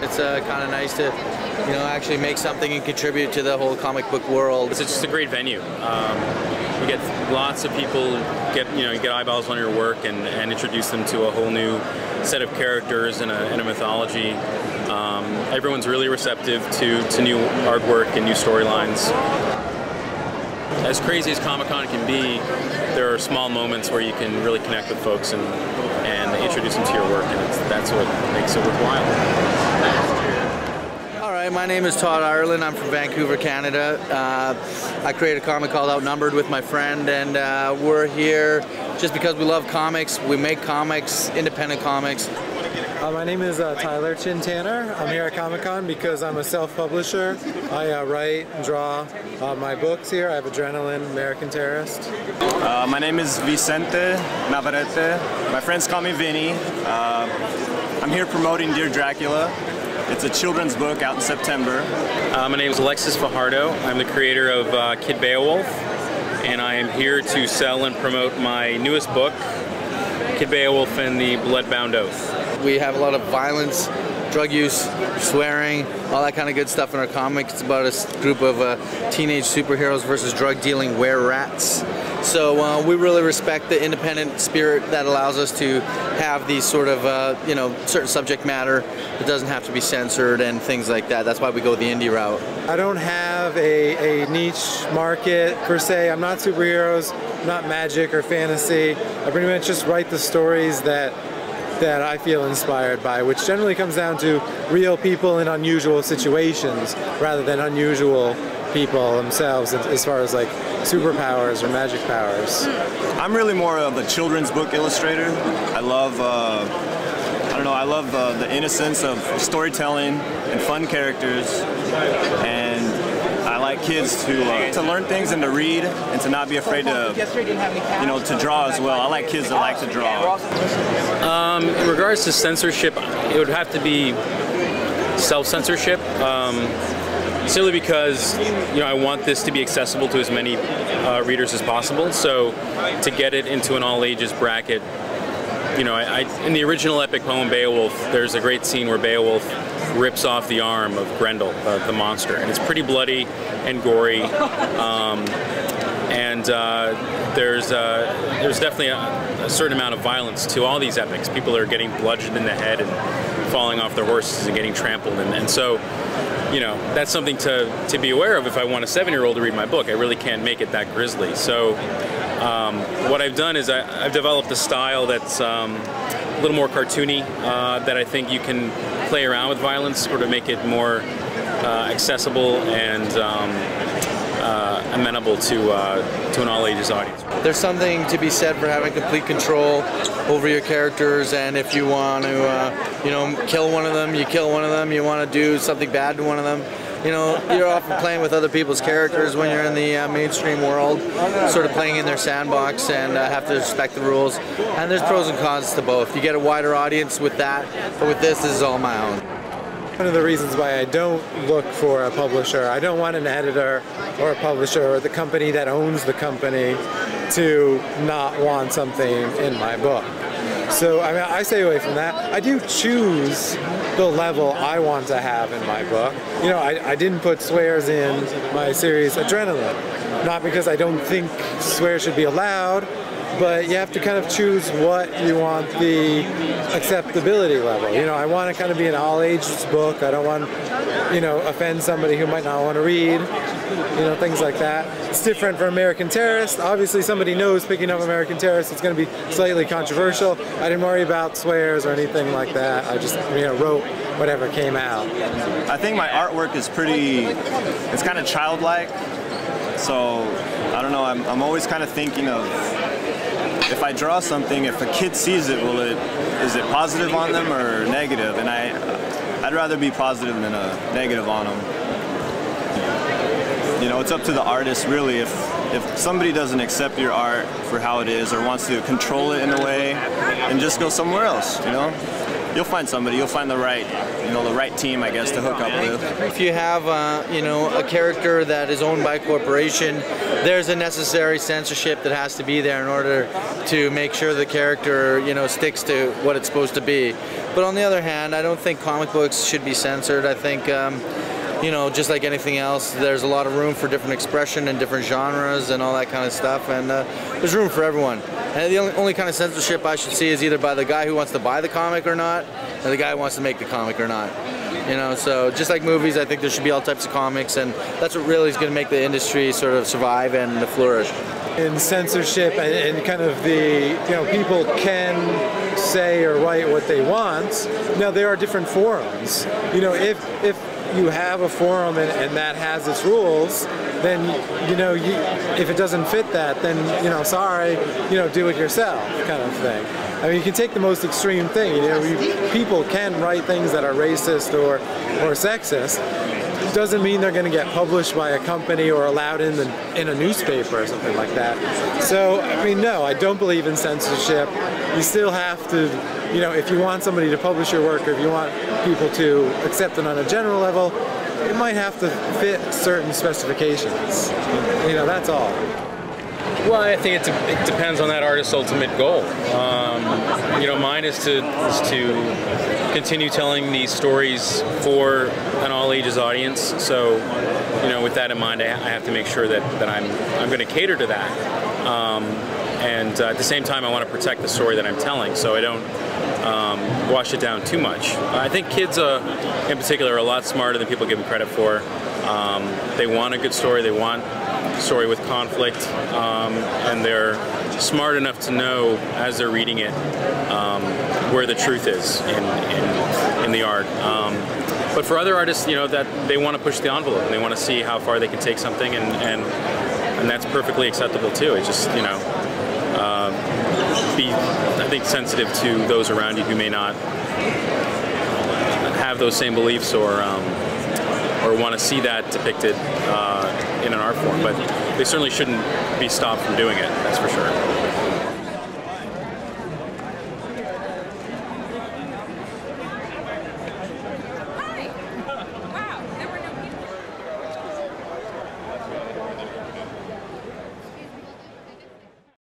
It's kind of nice to, you know, actually make something and contribute to the whole comic book world. It's just a great venue. You get lots of people, you get eyeballs on your work and introduce them to a whole new set of characters and a mythology. Everyone's really receptive to new artwork and new storylines. As crazy as Comic-Con can be, there are small moments where you can really connect with folks and introduce them to your work, and that's what makes it worthwhile. All right, my name is Todd Ireland. I'm from Vancouver, Canada. I created a comic called Outnumbered with my friend, and we're here just because we love comics. We make comics, independent comics. My name is Tyler Chin Tanner. I'm here at Comic-Con because I'm a self-publisher. I write and draw my books here. I have Adrenaline, American Terrorist. My name is Vicente Navarrete. My friends call me Vinny. I'm here promoting Dear Dracula. It's a children's book out in September. My name is Alexis Fajardo. I'm the creator of Kid Beowulf, and I am here to sell and promote my newest book, Kid Beowulf and the Bloodbound Oath. We have a lot of violence, drug use, swearing, all that kind of good stuff in our comic. It's about a group of teenage superheroes versus drug-dealing were-rats. So we really respect the independent spirit that allows us to have these sort of, you know, certain subject matter that doesn't have to be censored and things like that. That's why we go the indie route. I don't have a niche market per se. I'm not superheroes, not magic or fantasy. I pretty much just write the stories that I feel inspired by, which generally comes down to real people in unusual situations rather than unusual people themselves as far as like superpowers or magic powers. I'm really more of a children's book illustrator. I love, I love the innocence of storytelling and fun characters, and I like kids to learn things and to read and to not be afraid to, you know, to draw as well. I like kids that like to draw. In regards to censorship, it would have to be self-censorship. Simply because, you know, I want this to be accessible to as many readers as possible. So to get it into an all-ages bracket, you know, in the original epic poem Beowulf, there's a great scene where Beowulf rips off the arm of Grendel, the monster, and it's pretty bloody and gory. There's definitely a certain amount of violence to all these epics. People are getting bludgeoned in the head and falling off their horses and getting trampled, and so, you know, that's something to be aware of if I want a 7-year-old to read my book. I really can't make it that grisly. So what I've done is I've developed a style that's a little more cartoony, that I think you can play around with violence or to make it more accessible and amenable to an all-ages audience. There's something to be said for having complete control over your characters, and if you want to, you know, kill one of them, you kill one of them. You want to do something bad to one of them, you know, you're often playing with other people's characters when you're in the mainstream world, sort of playing in their sandbox, and have to respect the rules. And there's pros and cons to both. You get a wider audience with that, but with this is all my own. One of the reasons why I don't look for a publisher, I don't want an editor or a publisher or the company that owns the company to not want something in my book. So I mean, I stay away from that. I do choose the level I want to have in my book. You know, I didn't put swears in my series Adrenaline, not because I don't think swears should be allowed, but you have to kind of choose what you want the acceptability level. You know, I want to kind of be an all-ages book. I don't want, you know, offend somebody who might not want to read, you know, things like that. It's different for American Terrorist. Obviously, somebody knows picking up American Terrorist, it's going to be slightly controversial. I didn't worry about swears or anything like that. I just, you know, wrote whatever came out. I think my artwork is it's kind of childlike. So, I don't know, I'm always kind of thinking of, if I draw something, if a kid sees it, is it positive on them or negative? And I'd rather be positive than a negative on them. You know, it's up to the artist really. If somebody doesn't accept your art for how it is or wants to control it in a way, then just go somewhere else, you know? you'll find somebody. You'll find the right, the right team, I guess, to hook up with. If you have, a character that is owned by a corporation, there's a necessary censorship that has to be there in order to make sure the character, sticks to what it's supposed to be. But on the other hand, I don't think comic books should be censored. I think, just like anything else, there's a lot of room for different expression and different genres and all that kind of stuff, and there's room for everyone. And the only kind of censorship I should see is either by the guy who wants to buy the comic or not, or the guy who wants to make the comic or not. So just like movies, I think there should be all types of comics, and that's what really is going to make the industry sort of survive and flourish. In censorship and kind of the, people can say or write what they want. Now there are different forums. If you have a forum and that has its rules, then if it doesn't fit that, then sorry, do it yourself, kind of thing. I mean, you can take the most extreme thing. People can write things that are racist or sexist. It doesn't mean they're going to get published by a company or allowed in a newspaper or something like that. So, I mean, no, I don't believe in censorship. You still have to, if you want somebody to publish your work, or if you want people to accept it on a general level, it might have to fit certain specifications. That's all. Well, I think it depends on that artist's ultimate goal. Mine is to continue telling these stories for an all ages audience. So, with that in mind, I have to make sure that I'm going to cater to that. And at the same time, I want to protect the story that I'm telling, so I don't wash it down too much. I think kids, in particular, are a lot smarter than people give them credit for. They want a good story. They want a story with conflict, and they're smart enough to know as they're reading it where the truth is in the art. But for other artists, that they want to push the envelope and they want to see how far they can take something, and that's perfectly acceptable too. It's just be, I think, sensitive to those around you who may not have those same beliefs or want to see that depicted in an art form. But they certainly shouldn't be stopped from doing it, that's for sure.